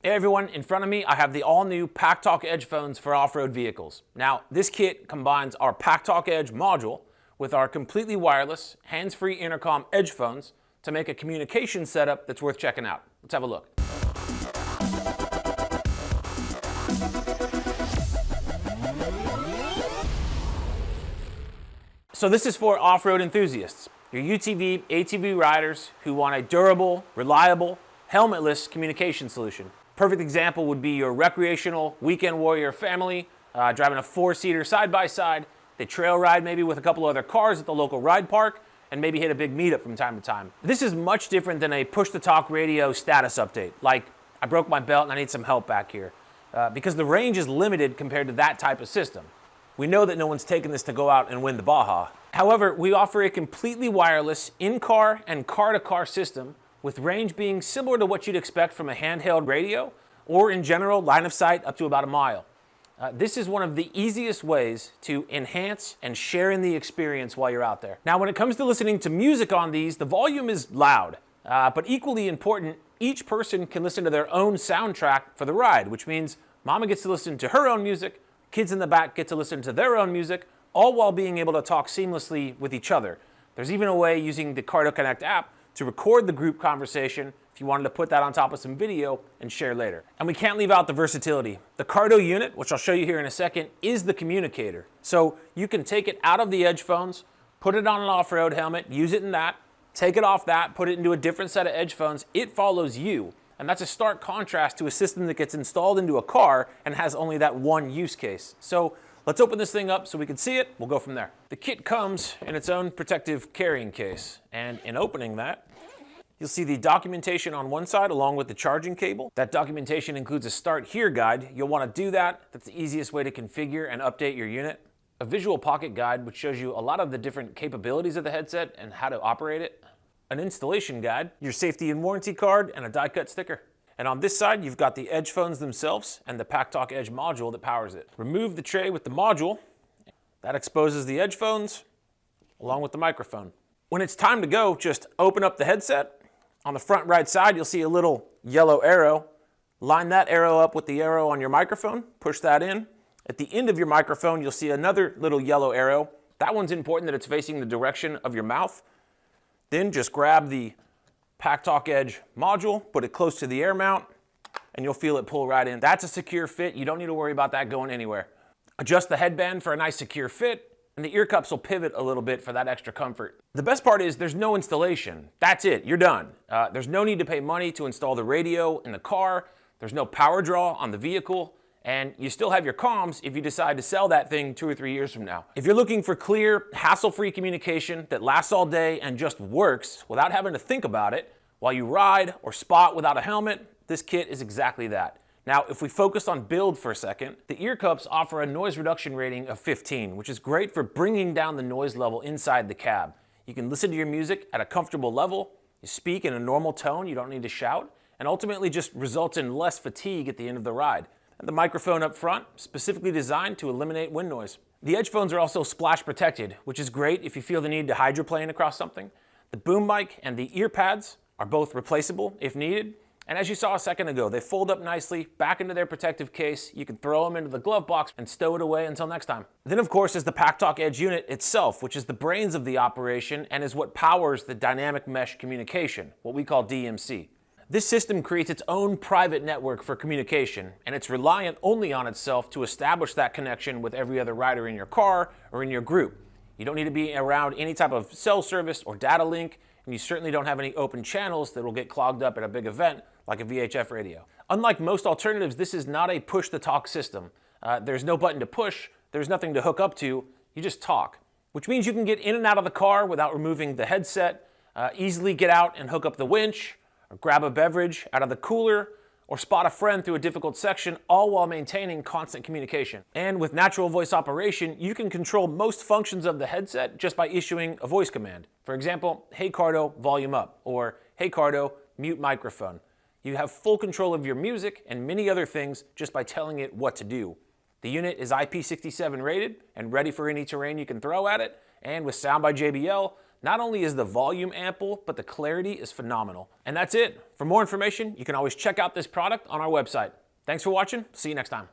Hey everyone, in front of me I have the all-new Packtalk Edgephones for off-road vehicles. Now, this kit combines our Packtalk Edge module with our completely wireless, hands-free intercom Edgephones to make a communication setup that's worth checking out. Let's have a look. So this is for off-road enthusiasts, your UTV, ATV riders who want a durable, reliable, helmetless communication solution. Perfect example would be your recreational weekend warrior family driving a 4-seater side-by-side. They trail ride maybe with a couple other cars at the local ride park and maybe hit a big meetup from time to time. This is much different than a push-to-talk radio status update, like I broke my belt and I need some help back here, because the range is limited compared to that type of system. We know that no one's taking this to go out and win the Baja. However, we offer a completely wireless in-car and car-to-car system with range being similar to what you'd expect from a handheld radio, or in general, line of sight up to about a mile. This is one of the easiest ways to enhance and share in the experience while you're out there. Now, when it comes to listening to music on these, the volume is loud, but equally important, each person can listen to their own soundtrack for the ride, which means mama gets to listen to her own music, kids in the back get to listen to their own music, all while being able to talk seamlessly with each other. There's even a way using the Cardo Connect app to record the group conversation if you wanted to put that on top of some video and share later. And we can't leave out the versatility. The Cardo unit, which I'll show you here in a second, is the communicator. So you can take it out of the Edgephones, put it on an off-road helmet, use it in that, take it off that, put it into a different set of Edgephones. It follows you. And that's a stark contrast to a system that gets installed into a car and has only that one use case. So let's open this thing up so we can see it. We'll go from there. The kit comes in its own protective carrying case. And in opening that, you'll see the documentation on one side along with the charging cable. That documentation includes a start here guide. You'll want to do that. That's the easiest way to configure and update your unit. A visual pocket guide which shows you a lot of the different capabilities of the headset and how to operate it. An installation guide, your safety and warranty card, and a die cut sticker. And on this side, you've got the Edgephones themselves and the Packtalk Edge module that powers it. Remove the tray with the module. That exposes the Edgephones along with the microphone. When it's time to go, just open up the headset. On the front right side, you'll see a little yellow arrow. Line that arrow up with the arrow on your microphone, push that in. At the end of your microphone, you'll see another little yellow arrow. That one's important that it's facing the direction of your mouth. Then just grab the Packtalk Edge module, put it close to the air mount, and you'll feel it pull right in. That's a secure fit. You don't need to worry about that going anywhere. Adjust the headband for a nice secure fit, and the ear cups will pivot a little bit for that extra comfort. The best part is there's no installation. That's it, you're done. There's no need to pay money to install the radio in the car. There's no power draw on the vehicle. And you still have your comms if you decide to sell that thing 2 or 3 years from now. If you're looking for clear, hassle-free communication that lasts all day and just works without having to think about it while you ride or spot without a helmet, this kit is exactly that. Now, if we focus on build for a second, the ear cups offer a noise reduction rating of 15, which is great for bringing down the noise level inside the cab. You can listen to your music at a comfortable level, you speak in a normal tone, you don't need to shout, and ultimately just results in less fatigue at the end of the ride. And the microphone up front, specifically designed to eliminate wind noise. The Edgephones are also splash protected, which is great if you feel the need to hydroplane across something. The boom mic and the ear pads are both replaceable if needed. And as you saw a second ago, they fold up nicely back into their protective case. You can throw them into the glove box and stow it away until next time. Then of course is the Packtalk Edge unit itself, which is the brains of the operation and is what powers the dynamic mesh communication, what we call DMC. This system creates its own private network for communication, and it's reliant only on itself to establish that connection with every other rider in your car or in your group. You don't need to be around any type of cell service or data link, and you certainly don't have any open channels that will get clogged up at a big event like a VHF radio. Unlike most alternatives, this is not a push-to-talk system. There's no button to push, there's nothing to hook up to, you just talk. Which means you can get in and out of the car without removing the headset, easily get out and hook up the winch, or grab a beverage out of the cooler, or spot a friend through a difficult section, all while maintaining constant communication. And with natural voice operation, you can control most functions of the headset just by issuing a voice command. For example, hey Cardo, volume up, or hey Cardo, mute microphone. You have full control of your music and many other things just by telling it what to do. The unit is IP67 rated and ready for any terrain you can throw at it, and with Sound by JBL, Not only is the volume ample, but the clarity is phenomenal. And that's it. For more information, you can always check out this product on our website. Thanks for watching. See you next time.